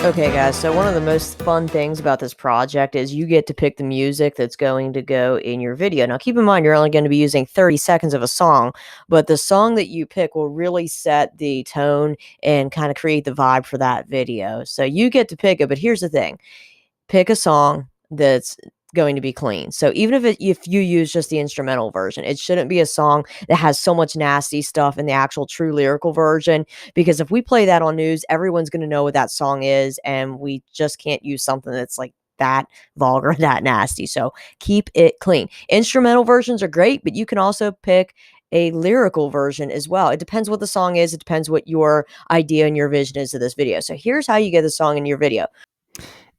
Okay, guys, so one of the most fun things about this project is you get to pick the music that's going to go in your video. Now, keep in mind, you're only going to be using 30 seconds of a song, but the song that you pick will really set the tone and kind of create the vibe for that video. So you get to pick it, but here's the thing. Pick a song that's going to be clean. So even if you use just the instrumental version, it shouldn't be a song that has so much nasty stuff in the actual true lyrical version, because if we play that on news, everyone's going to know what that song is, and we just can't use something that's like that vulgar, that nasty. So keep it clean. Instrumental versions are great, but you can also pick a lyrical version as well. It depends what the song is. It depends what your idea and your vision is of this video. So here's how you get the song in your video.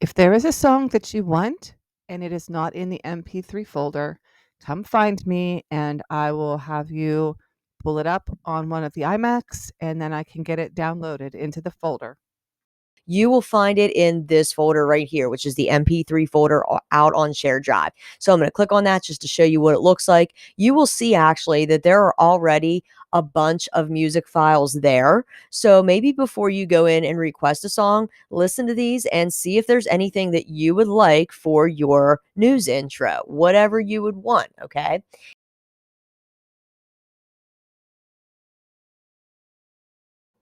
If there is a song that you want and it is not in the MP3 folder, come find me and I will have you pull it up on one of the iMacs and then I can get it downloaded into the folder. You will find it in this folder right here, which is the MP3 folder out on shared drive. So I'm going to click on that just to show you what it looks like. You will see actually that there are already a bunch of music files there. So maybe before you go in and request a song, listen to these and see if there's anything that you would like for your news intro, whatever you would want. Okay.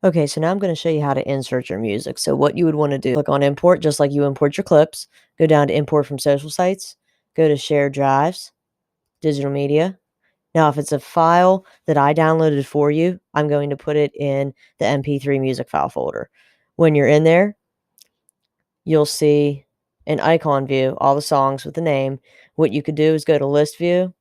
Okay, so now I'm going to show you how to insert your music. So what you would want to do, click on import, just like you import your clips, go down to import from social sites, go to shared drives, digital media. Now, if it's a file that I downloaded for you, I'm going to put it in the MP3 music file folder. When you're in there, you'll see an icon view, all the songs with the name. What you could do is go to list view,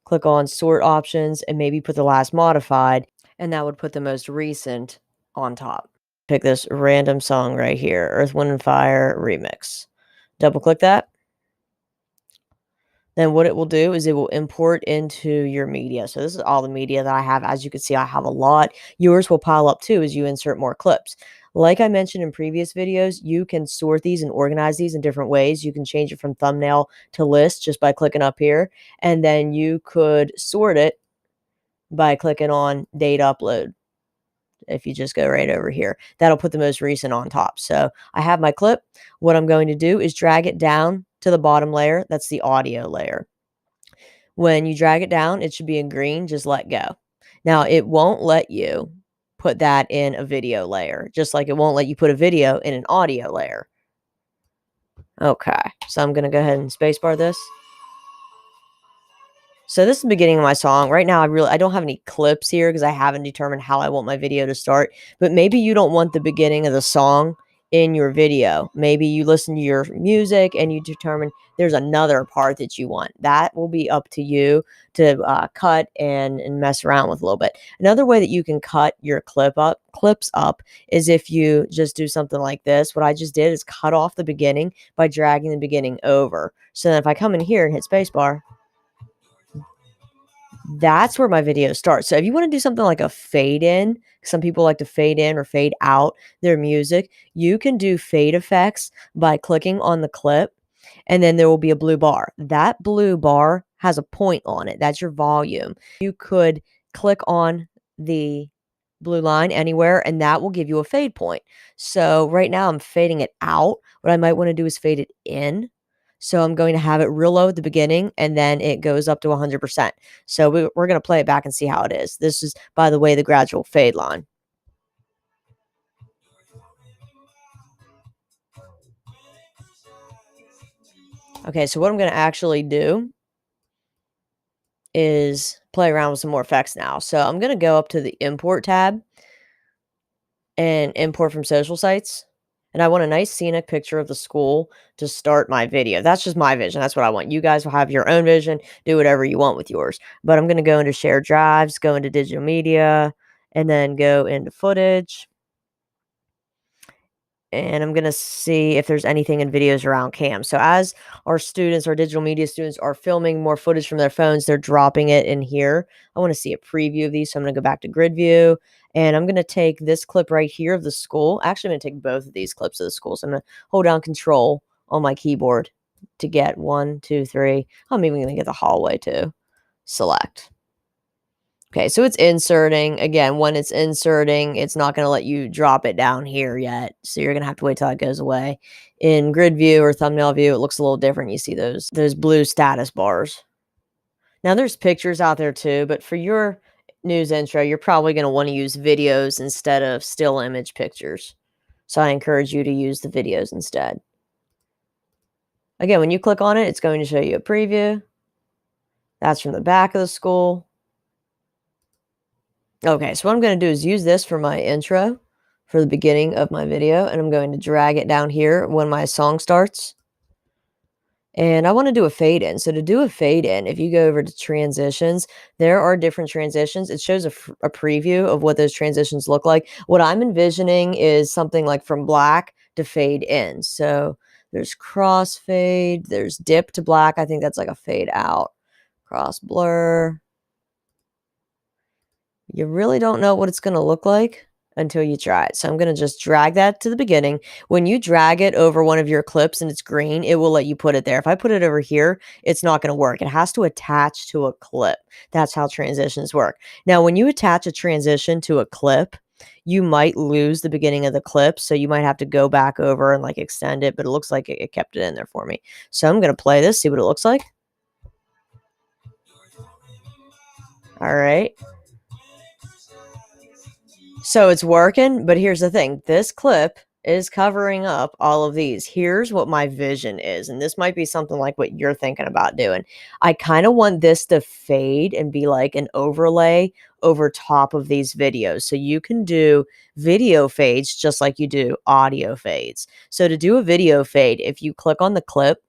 click on sort options, and maybe put the last modified, and that would put the most recent on top. Pick this random song right here, Earth, Wind, and Fire remix. Double click that. Then what it will do is it will import into your media. So this is all the media that I have. As you can see, I have a lot. Yours will pile up too as you insert more clips. Like I mentioned in previous videos, you can sort these and organize these in different ways. You can change it from thumbnail to list just by clicking up here. And then you could sort it by clicking on date upload. If you just go right over here, that'll put the most recent on top. So I have my clip. What I'm going to do is drag it down to the bottom layer. That's the audio layer. When you drag it down, it should be in green. Just let go. Now, it won't let you put that in a video layer, just like it won't let you put a video in an audio layer. Okay, so I'm going to go ahead and spacebar this. So this is the beginning of my song. Right now, I don't have any clips here because I haven't determined how I want my video to start. But maybe you don't want the beginning of the song in your video. Maybe you listen to your music and you determine there's another part that you want. That will be up to you to cut and mess around with a little bit. Another way that you can cut your clips up is if you just do something like this. What I just did is cut off the beginning by dragging the beginning over. So then if I come in here and hit spacebar, that's where my video starts. So if you want to do something like a fade in, some people like to fade in or fade out their music, you can do fade effects by clicking on the clip, and then there will be a blue bar. That blue bar has a point on it. That's your volume. You could click on the blue line anywhere, and that will give you a fade point. So right now I'm fading it out. What I might want to do is fade it in. So I'm going to have it real low at the beginning, and then it goes up to 100%. So we're going to play it back and see how it is. This is, by the way, the gradual fade line. Okay, so what I'm going to actually do is play around with some more effects now. So I'm going to go up to the import tab and import from social sites. And I want a nice scenic picture of the school to start my video. That's just my vision. That's what I want. You guys will have your own vision. Do whatever you want with yours. But I'm going to go into shared drives, go into digital media, and then go into footage. And I'm going to see if there's anything in videos around cam. So as our students, our digital media students are filming more footage from their phones, they're dropping it in here. I want to see a preview of these. So I'm going to go back to grid view, and I'm going to take this clip right here of the school. Actually, I'm going to take both of these clips of the school. So I'm going to hold down control on my keyboard to get 1, 2, 3. I'm even going to get the hallway too. Select. Okay, so it's inserting. Again, when it's inserting, it's not going to let you drop it down here yet. So you're going to have to wait till it goes away. In grid view or thumbnail view, it looks a little different. You see those blue status bars. Now there's pictures out there too, but for your news intro, you're probably going to want to use videos instead of still image pictures. So I encourage you to use the videos instead. Again, when you click on it, it's going to show you a preview. That's from the back of the school. Okay, so what I'm going to do is use this for my intro for the beginning of my video, and I'm going to drag it down here when my song starts. And I want to do a fade in. So to do a fade in, if you go over to transitions, there are different transitions. It shows a preview of what those transitions look like. What I'm envisioning is something like from black to fade in. So there's crossfade, there's dip to black. I think that's like a fade out. Cross blur. You really don't know what it's going to look like until you try it. So I'm going to just drag that to the beginning. When you drag it over one of your clips and it's green, it will let you put it there. If I put it over here, it's not going to work. It has to attach to a clip. That's how transitions work. Now, when you attach a transition to a clip, you might lose the beginning of the clip. So you might have to go back over and like extend it, but it looks like it kept it in there for me. So I'm going to play this, see what it looks like. All right. So it's working, but here's the thing. This clip is covering up all of these. Here's what my vision is, and this might be something like what you're thinking about doing. I kind of want this to fade and be like an overlay over top of these videos. So you can do video fades just like you do audio fades. So to do a video fade, if you click on the clip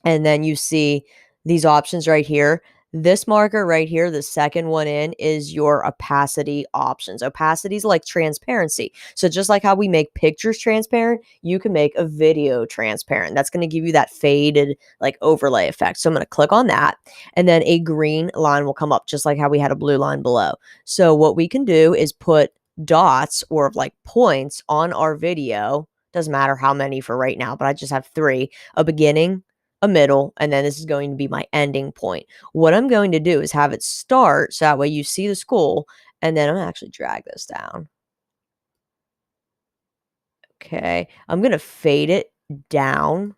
and then you see these options right here, this marker right here, the second one in, is your opacity options. Opacity is like transparency. So just like how we make pictures transparent, you can make a video transparent. That's going to give you that faded like overlay effect. So I'm going to click on that, and then a green line will come up just like how we had a blue line below. So what we can do is put dots or like points on our video. Doesn't matter how many for right now, but I just have 3, a beginning, a middle, and then this is going to be my ending point. What I'm going to do is have it start so that way you see the school, and then I'm going to actually drag this down. Okay, I'm going to fade it down,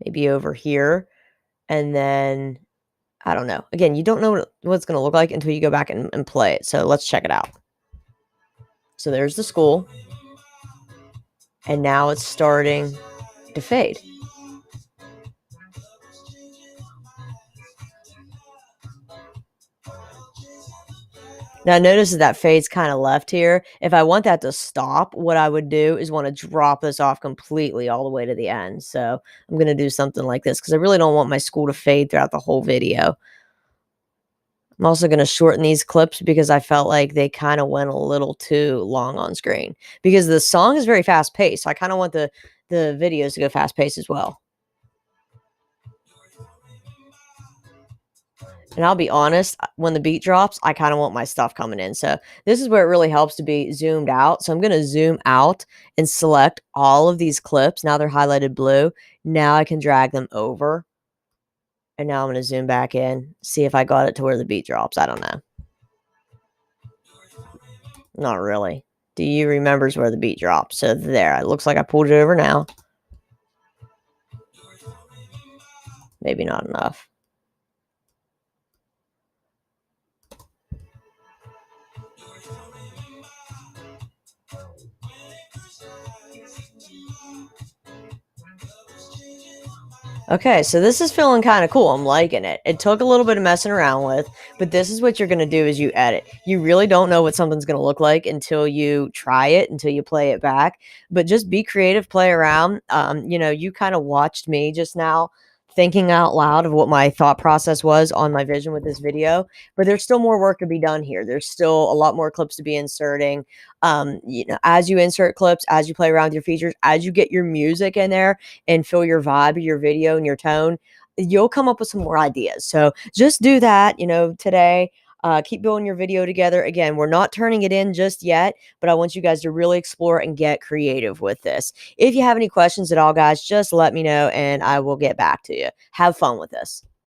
maybe over here, and then, I don't know. Again, you don't know what it's going to look like until you go back and play it, so let's check it out. So there's the school, and now it's starting to fade. Now notice that fade's kind of left here. If I want that to stop, what I would do is want to drop this off completely all the way to the end. So I'm going to do something like this because I really don't want my school to fade throughout the whole video. I'm also going to shorten these clips because I felt like they kind of went a little too long on screen because the song is very fast paced. So I kind of want the videos to go fast paced as well. And I'll be honest, when the beat drops, I kind of want my stuff coming in. So this is where it really helps to be zoomed out. So I'm going to zoom out and select all of these clips. Now they're highlighted blue. Now I can drag them over. And now I'm going to zoom back in, see if I got it to where the beat drops. I don't know. Not really. Do you remembers where the beat drops? So there, it looks like I pulled it over now. Maybe not enough. Okay, so this is feeling kind of cool. I'm liking it. It took a little bit of messing around with, but this is what you're going to do is you edit. You really don't know what something's going to look like until you try it, until you play it back. But just be creative, play around. You kind of watched me just now thinking out loud of what my thought process was on my vision with this video, but there's still more work to be done here. There's still a lot more clips to be inserting. As you insert clips, as you play around with your features, as you get your music in there and feel your vibe of your video and your tone, you'll come up with some more ideas. So just do that, today. Keep building your video together. Again, we're not turning it in just yet, but I want you guys to really explore and get creative with this. If you have any questions at all, guys, just let me know and I will get back to you. Have fun with this.